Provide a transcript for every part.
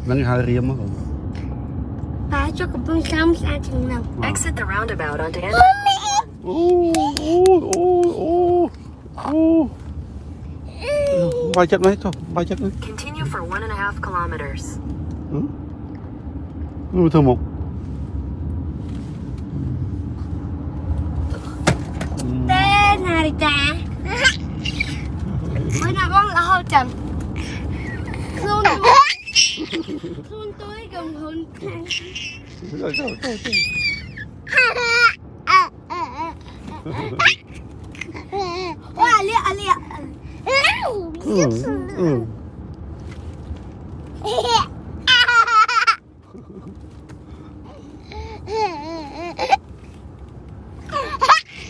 Nắng hai riêng á. Bà cho cặp bông xăm xa chừng nào. Exit the roundabout onto N. Bay chất mấy thôi, bay chất mấy. Continue for 1.5 kilometers. Thưa một. Tên này cha. Bữa nào con là hôi trầm. Khuôn tôi cầm hôn. Ôi lia.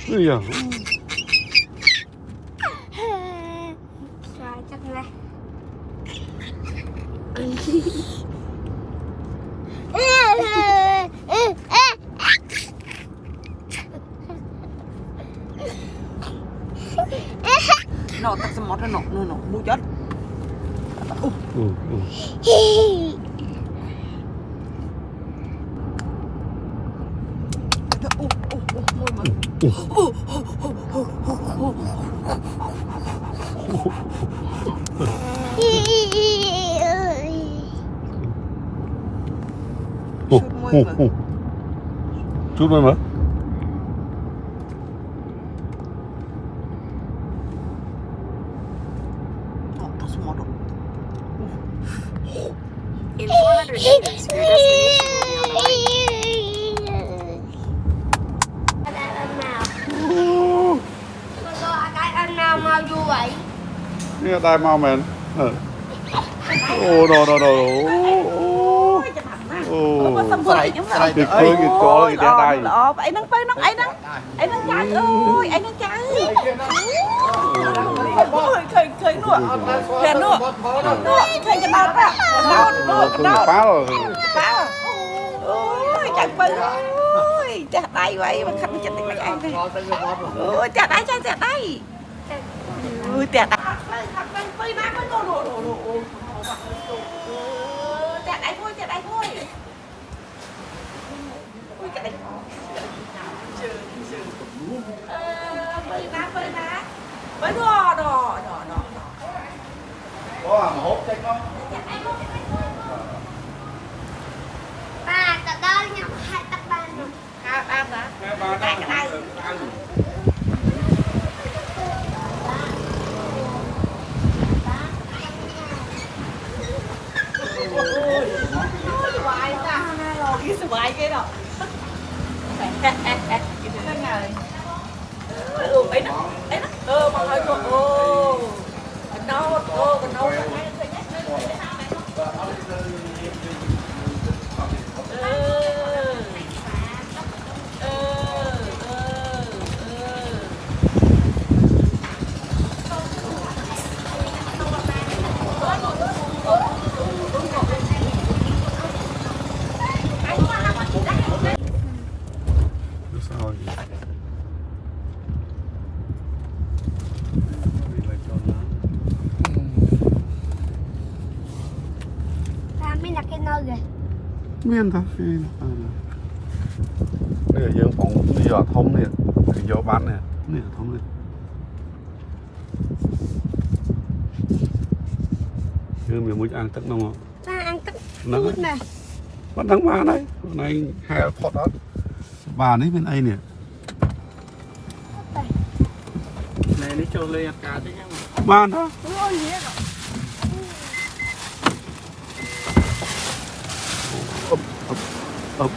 Dạ. Xoài chắc này. Nó tắt xong mót nó mua chết. Chút thôi mà. In 400 meters, your destination will be on the right. Cái anh nào mau vô vậy? Nè đai mau mền. Đồ. Kịch khơi kịch có kịch đai. Ấy nắng trái ơi, ấy nắng trái. Khơi nụ. Khơi nụ. Khơi cái nào đó. Nào. Phá rồi. Phá. Ôi chẳng bự. Ôi chặt tay vậy mà khách chặt tay mấy anh. Ôi chặt tay. Ôi chặt tay. Phơi nắng mới đồ. Chặt tay thôi. Ôi chặt tay. Phơi nắng. Mới đồ. Có hàng hốt chết không? Ba, tao đó nhau hai tắc ba rồi. Ăn hả? Cái này. Cái xoài kia đâu. Cái này. Ấy nó. Mà hơi cô. Cái nâu Miên thôi. Bây giờ dương phòng bây giờ thông nè, vô bán nè, nè thông nè. Dương mình muốn ăn tất nông không? Ta ăn tất chút nè. Vẫn đang bán đấy, hôm nay hè phọt đó. Bà đấy bên đây nè. Này nó cho lên cá chứ nhá. Bán đó. Ấp.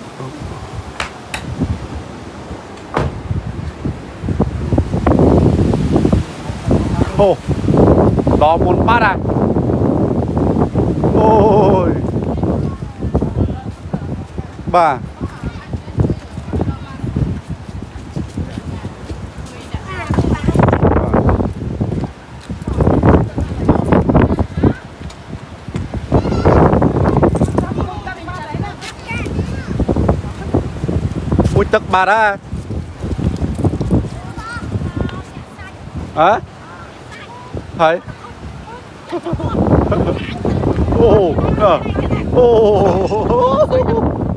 Ô, đò muốn bắt à? Ôi, bà. Ui tức bà đó. Hả? Thấy. Ồ,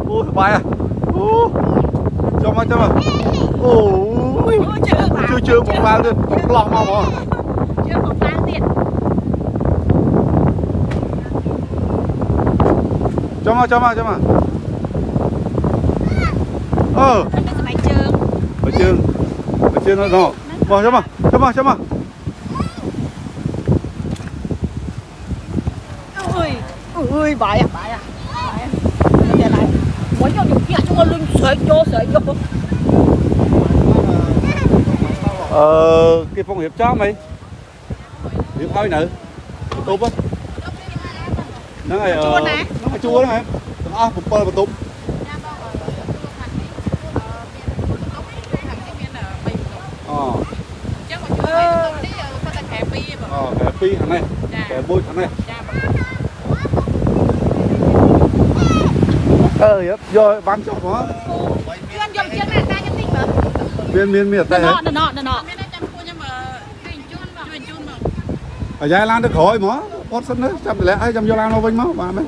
ồ, bài à. Cho mà. Ồ, chưa một bao nữa, lòng mà. Chưa một bao tiền. Cho mà. Bài chương nó nọ. Cho mà. Ui, bài à. Đây này. Muốn cho dùng kia cho con lưng sợi vô. Cái phong hiệp cho mày. Hiệp hơi nữa. Tụp á. Nó này nó chua đó em. Một bơ một tụp. Kẻ pi thằng này, kẻ bôi thằng này. Rồi bán cho nó. Miên tay hết. Nó. Ở Giai Lan được khỏi mà, bót sân đấy, chăm lẽ hay chăm vô Lan nó vinh máu bà mấy.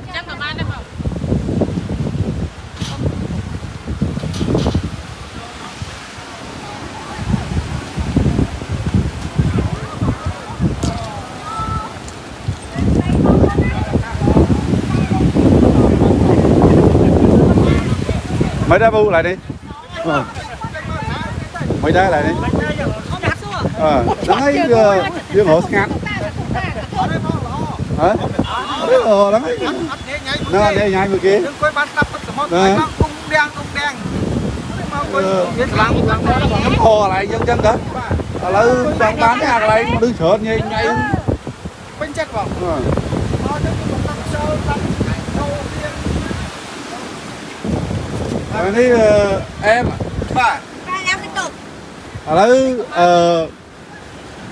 Mấy đá bu lại đi. Mấy đá lại đi. Nó thấy dương hộ ngắn. Hả? Đó. Nó đây nhai người kia. Nó kho lại chân đó. Là bán cái hàng lại đứng sợ nhai. Bánh chắc vào. Này em Ba làm cái tục.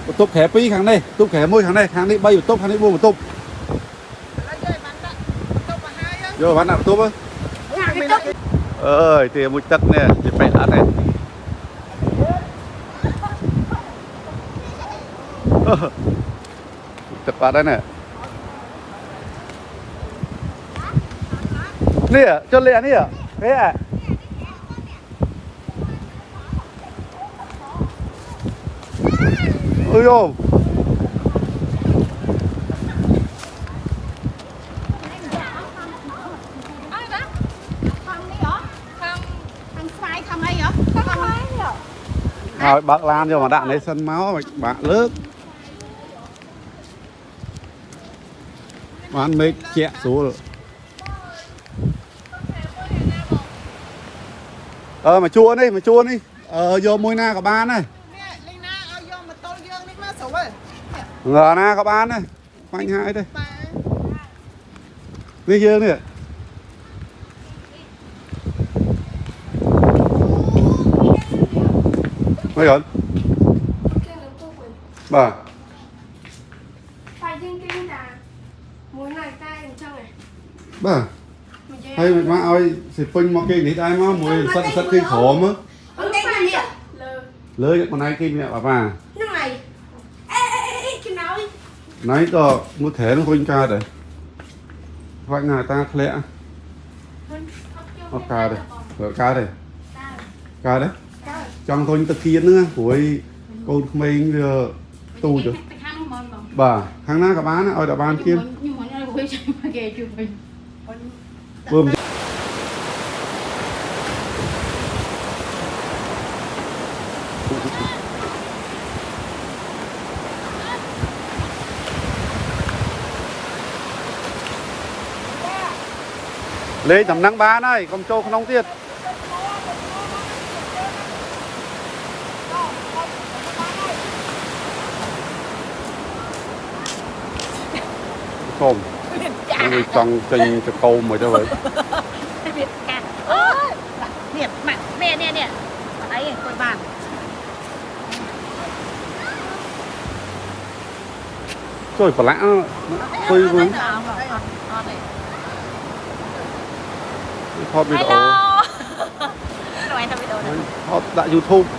một túp khẻ pi kháng này, túp khẻ môi kháng này, kháng đi bay một túp, kháng đi buông một túp. Vô bán nào túp á. Ơi, thì một tật nè, thì phải ăn này. Tật vào đây nè. Nè, cho lẹ nè. Thế à? Ôi dồi. Rồi bác Lan vô mà đạn lấy sân máu bạn nước. Bán mấy chẹ số rồi. Mà chua đi. Vô môi na của ba này. Ngờ na có bán này. Khoanh hai đây. Đi dương đi ạ. Mấy gần? Bà. Bà. Hay mà ơi, sẽ phinh mà kinh thì ai mà mùi sắt kinh khổ mà. Lơi con này kinh nè bà. Nãy đó mua thẻ nó khuyên ca đấy. Khoanh người ta lẽ. Ca đây. Ca đây. Ca đấy. Trong thôi ta kia nữa của con mình giờ tu chứ. Bà, hàng na cả bán ở đã bán kia. Bơm. Lấy tầm năng ba này, còn trâu không nóng tiết. Không. Người trong trên cho câu mày đâu vậy? Nè, nè. Đấy, coi bàn. Rồi phải lẽ tôi với hot video. Rồi anh video đó. Hot tại YouTube.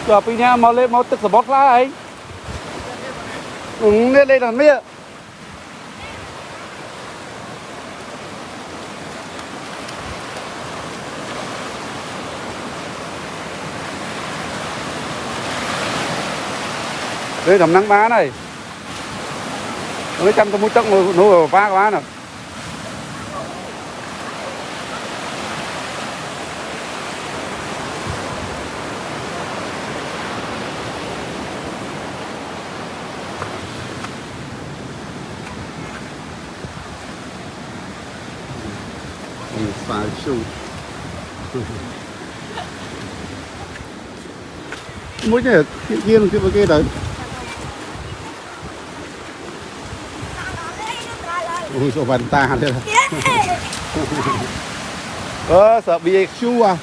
giờ bây giờ mà lên máu tức là bót lá ấy nên đây là mía đây tầm nắng má này nó chăm tôi muốn chắc nó phá quá nè phải chịu mỗi cái kia kia đấy ôi số bàn ta đây là sợ bị chu à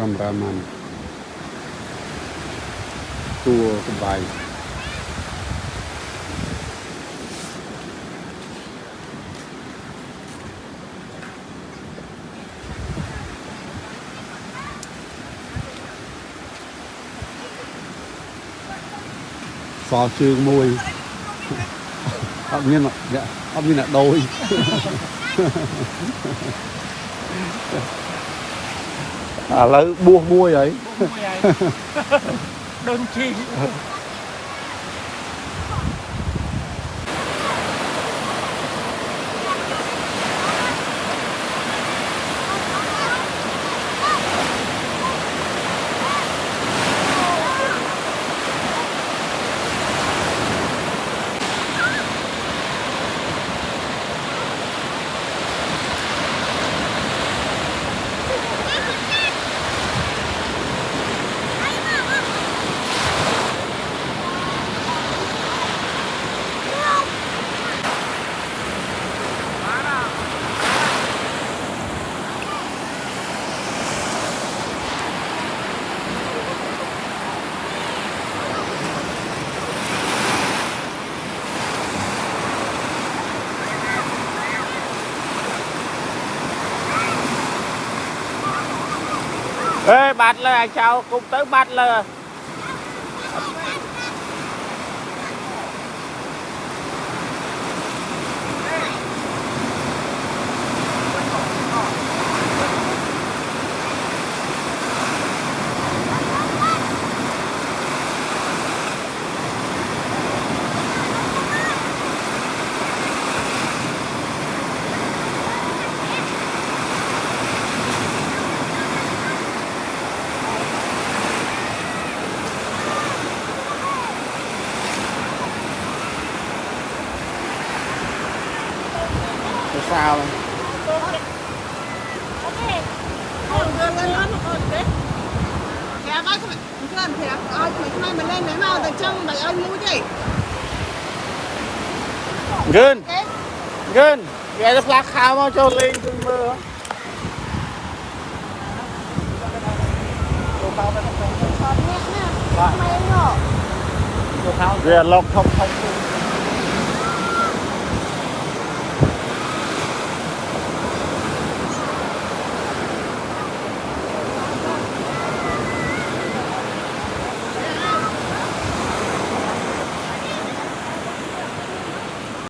cameraman tua kembali so trường môi ông như là đôi à là buông môi ấy đơn chi ê bạch lên chào cùng tới bạch lên sao Gân Gân ghé ra plak khao mau cho lên cưng mơ ghé lọc không không